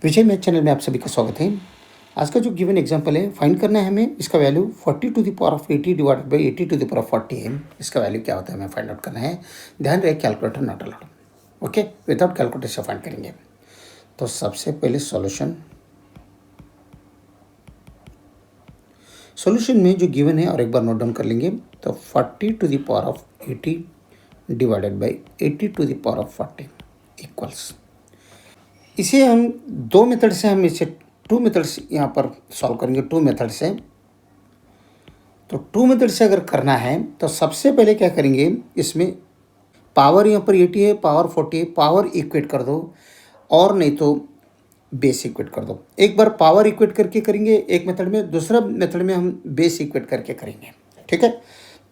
विजय math channel में आप सभी का स्वागत है। आज का जो गिवन एग्जांपल है फाइंड करना है हमें। इसका value 40 to the power of 80 divided by 80 to the power of 40 है। इसका वैल्यू क्या होता है हमें फाइंड आउट करना है। ध्यान रहे calculator not allowed. Okay, without calculator से फाइंड करेंगे। तो सबसे पहले सॉल्यूशन में जो गिवन है और एक बार नोट डाउन कर लेंगे। तो 40 to the power of 80 divided by 80 to the power of 40 equals, इसे हम दो मेथड से हम इसे टू मेथड्स यहाँ पर सॉल्व करेंगे। टू मेथड से, तो टू मेथड से अगर करना है तो सबसे पहले क्या करेंगे, इसमें पावर यहाँ पर 80 है, पावर 40 है, पावर इक्वेट कर दो और नहीं तो बेस इक्वेट कर दो। एक बार पावर इक्वेट करके करेंगे एक मेथड में, दूसरा मेथड में हम बेस इक्वेट करके करेंगे। ठीक है,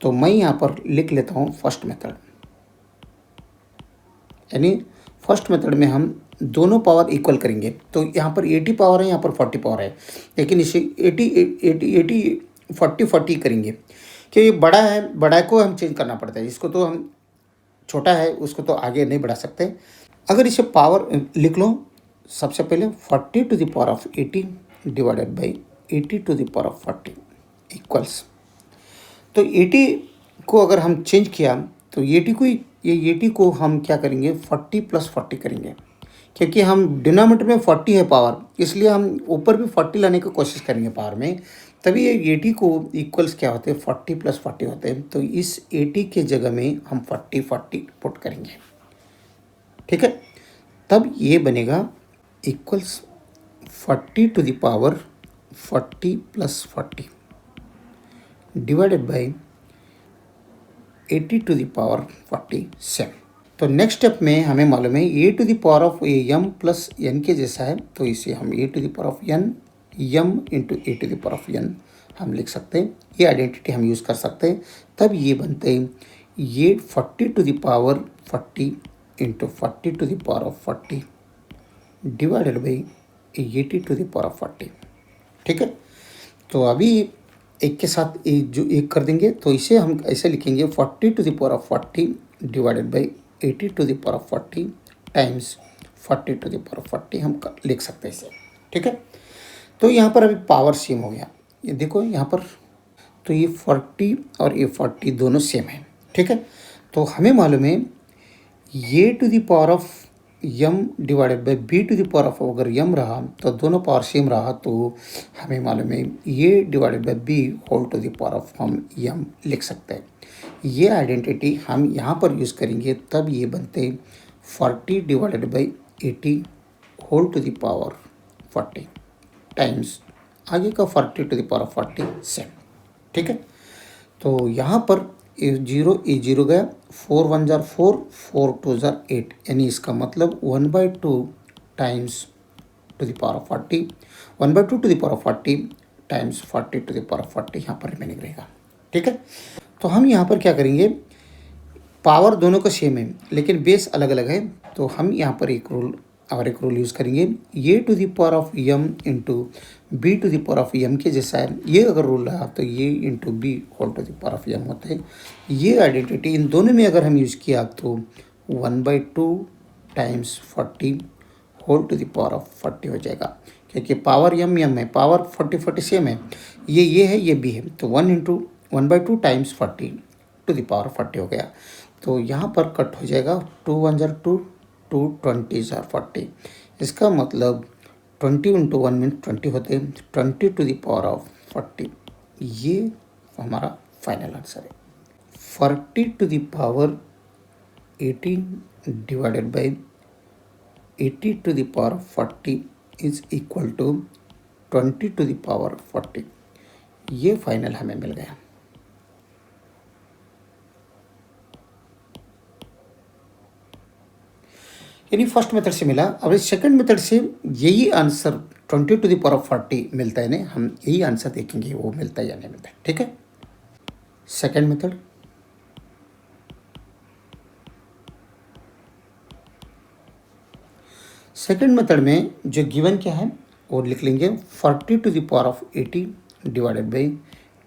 तो मैं यहाँ पर लिख लेता हूँ फर्स्ट मेथड। यानी फर्स्ट मेथड में हम दोनों पावर इक्वल करेंगे। तो यहाँ पर 80 पावर है, यहाँ पर 40 पावर है, लेकिन इसे 80 40 करेंगे क्योंकि बड़ा है, बड़ा को हम चेंज करना पड़ता है। इसको तो हम छोटा है उसको तो आगे नहीं बढ़ा सकते। अगर इसे पावर लिख लो, सबसे पहले 40 to the power of 80 divided by 80 to the power of 40 equals. तो 80 को अगर हम चेंज किया तो 80 को हम क्या करेंगे 40 प्लस 40 करेंगे, क्योंकि हम डिनोमिनेटर में 40 है पावर, इसलिए हम ऊपर भी 40 लाने की कोशिश करेंगे पावर में। तभी ये 80 को इक्वल्स क्या होते हैं 40 प्लस 40 होते हैं। तो इस 80 के जगह में हम 40 पुट करेंगे। ठीक है, तब ये बनेगा equals 40 to the power 40 plus 40 divided by 80 to the power 47। तो नेक्स्ट स्टेप में हमें मालूम है A to the power of M plus N के जैसा है, तो इसे हम A to the power of N M into A to the power of N हम लिख सकते हैं। ये आइडेंटिटी हम यूज़ कर सकते हैं। तब ये बनते हैं ये 40 to the power 40 into 40 to the power of 40 divided by 80 to the power of 40। ठीक है, तो अभी एक के साथ एक कर देंगे, तो इसे हम ऐसे लिखेंगे 40 to the power of 40 divided by 80 to the power of 40 times 40 to the power of 40 हम लिख सकते हैं इसे। ठीक है, तो यहाँ पर अभी पावर सेम हो गया। ये देखो यहाँ पर, तो ये 40 और ये 40 दोनों सेम है। ठीक है, तो हमें मालूम है ये to the power of M divided by B to the power of, अगर यम रहा तो दोनों पावर सेम रहा, तो हमें मालूम है ये divided by B whole to the power of हम यम लिख सकते हैं। ये आइडेंटिटी हम यहाँ पर यूज़ करेंगे, तब ये बनते 40 divided by 80 whole to the power 40 times आगे का 40 टू द पावर ऑफ 47। ठीक है, तो यहाँ पर ए जीरो गया, 4 1 जार 4, 4 2 जार 8, यानी इसका मतलब 1/2 times to the power of 40, 1/2 to the power of 40 times 40 to the power of 40 यहाँ पर रिमेनिंग रहेगा। ठीक है, तो हम यहाँ पर क्या करेंगे, पावर दोनों का सेम है लेकिन बेस अलग अलग है, तो हम यहाँ पर एक रूल यूज़ करेंगे। ये to the power of M into B to the power of M के जैसा है। ये अगर रूल रहा तो ये into B whole to the power of M होता है। ये आइडेंटिटी इन दोनों में अगर हम यूज़ किया तो 1/2 times 40 whole to the power of 40 हो जाएगा, क्योंकि पावर यम है, पावर 40 सेम है। ये है, ये भी है, तो 1/2 टाइम्स 40 टू द पावर 40 हो गया। तो यहाँ पर कट हो जाएगा 2 1 जार 2, 2 20 जार 40। इसका मतलब 20 इंटू 1 मीन 20 होते हैं, 20 टू द पावर ऑफ 40। ये हमारा फाइनल आंसर है। 40 to the power 18 divided by 80 to the power of 40 is equal to 20 to the power 40। ये फाइनल हमें मिल गया। यानी फर्स्ट मेथड से मिला। अब इस सेकंड मेथड से यही answer 20 to the power of 40 मिलता है ना, हम यही आंसर देखेंगे वो मिलता है या नहीं मिलता है। ठीक है, सेकंड मेथड, सेकंड मेथड में जो गिवन क्या है वो लिख लेंगे 40 to the power of 80 divided by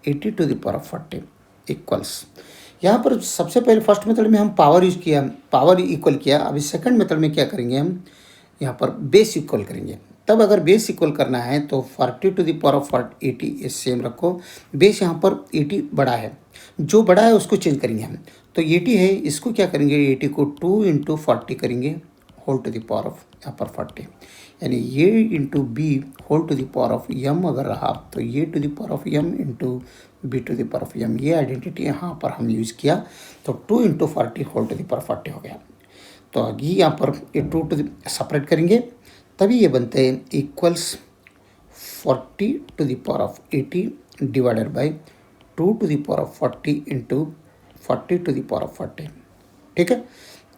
80 to the power of 40 equals. यहाँ पर सबसे पहले फर्स्ट मेथड में हम पावर यूज़ किया, पावर इक्वल किया। अभी सेकंड मेथड में क्या करेंगे, हम यहाँ पर बेस इक्वल करेंगे। तब अगर बेस इक्वल करना है तो 40 to the power of 80 same रखो। बेस यहाँ पर 80 बड़ा है, जो बड़ा है उसको चेंज करेंगे हम। तो 80 है, इसको क्या करेंगे, 80 को 2 इंटू 40 करेंगे whole to the power of यहाँ पर 40, यानी ये into B whole to the power of M अगर रहा तो ये to the power of M into B to the power of M. ये आइडेंटिटी यहाँ पर हम यूज़ किया, तो 2 into 40 whole to the power 40 हो गया। तो अभी यहाँ पर ये 2 टू द सेपरेट करेंगे, तभी ये बनते हैं equals 40 to the power of 80 divided by 2 to the power of 40 into 40 to the power of 40। ठीक है,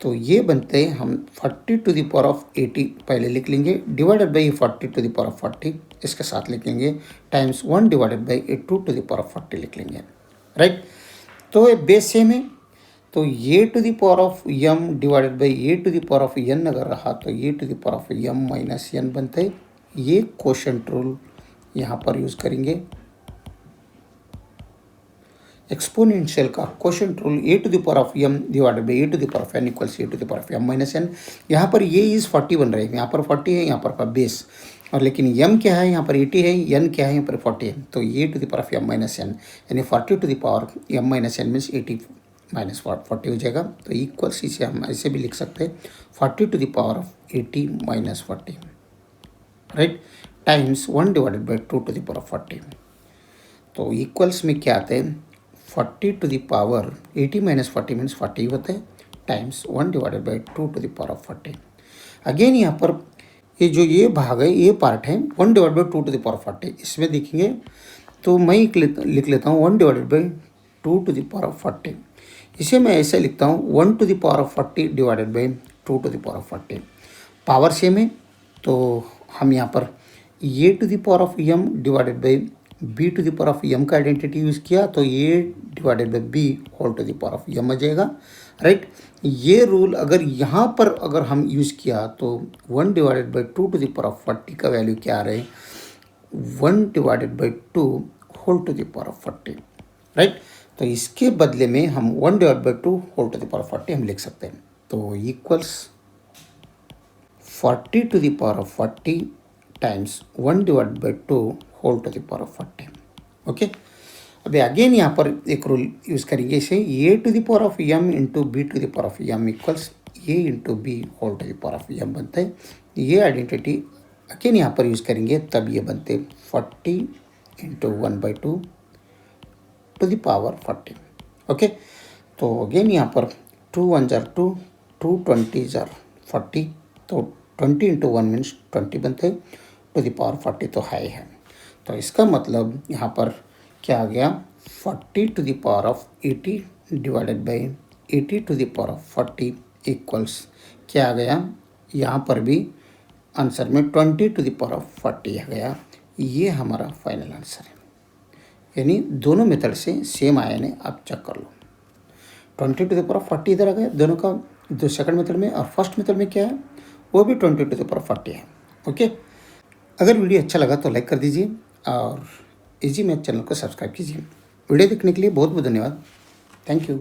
तो ये बनते हैं हम 40 टू द पावर ऑफ 80 पहले लिख लेंगे, divided by 40 to the power of 40 इसके साथ लिखेंगे, times 1 divided by 2 to the power of 40 लिख लेंगे। राइट, तो ये बेस सेम है, तो ये to the power of M divided by A to the power of N अगर रहा तो ये to the power of M minus N बनते हैं। ये क्वोशंट रूल यहाँ पर यूज़ करेंगे, एक्सपोनेंशियल का quotient rule, A to the power of M divided by A to the power of N equals A to the power of M minus N. यहाँ पर ये इज़ 40 बन रहे हैं, यहाँ पर 40 है, यहाँ पर बेस, और लेकिन एम क्या है, यहाँ पर 80 है, एन क्या है, यहाँ पर 40 है, तो A to the power of M minus N, यानी 40 to the power M minus N means 80 minus 40 हो जाएगा। तो इक्वल्स इसे हम ऐसे भी लिख सकते हैं, 40 to the power of 80 minus 40, right, times 1 divided by 2 to the power of 40। तो इक्वल्स में क्या आते हैं, 40 to the power 80 minus 40 means 40 होता है, times 1 divided by 2 to the power of 40। Again यहाँ पर ये जो ये भाग है, ये पार्ट है 1 divide by 2 to the power of 40, इसमें देखेंगे तो मैं लिख लेता हूँ 1 divided by 2 to the power of 40। इसे मैं ऐसे लिखता हूँ 1 to the power of 40 divided by 2 to the power of 40। Power same है, तो हम यहाँ पर A to the power of M divided by B to the power of M का आइडेंटिटी यूज़ किया, तो A divided by B whole to the power of M आ जाएगा। राइट, ये रूल अगर यहाँ पर अगर हम यूज़ किया तो 1 divided by 2 to the power of 40 का वैल्यू क्या आ रहा है, 1 divided by 2 whole to the power of 40। Right, तो इसके बदले में हम 1 divide by 2 whole to the power of 40 हम लिख सकते हैं, तो equals 40 to the power of 40 times 1 divide by 2 whole to the power of 40। Okay, अभी अगेन यहाँ पर एक रूल यूज़ करेंगे, इसे A to the power of M into B to the power of M equals A into B whole to the power of M बनता है। ये identity again यहाँ पर यूज़ करेंगे, तब ये बनते 40 into 1/2 to the power 40। Okay, तो अगेन यहाँ पर 2 1 जार 2, 2 20 जार 40, तो 20 इंटू 1 मीन्स 20 बनते टू द पावर 40, तो हाई है। तो इसका मतलब यहाँ पर क्या आ गया, 40 to the power of 80 divided by 80 to the power of 40 equals क्या आ गया, यहाँ पर भी आंसर में 20 टू द पावर ऑफ 40 आ गया। ये हमारा फाइनल आंसर है, यानी दोनों मेथड से सेम आया ने आप चेक कर लो। 20 टू द पावर ऑफ 40 इधर आ गया दोनों का, दो सेकंड मेथड में, और फर्स्ट मेथड में क्या है वो भी 20 टू द पावर ऑफ 40 है। ओके, अगर वीडियो अच्छा लगा तो लाइक कर दीजिए और इजी मैथ चैनल को सब्सक्राइब कीजिए। वीडियो देखने के लिए बहुत बहुत धन्यवाद। Thank you.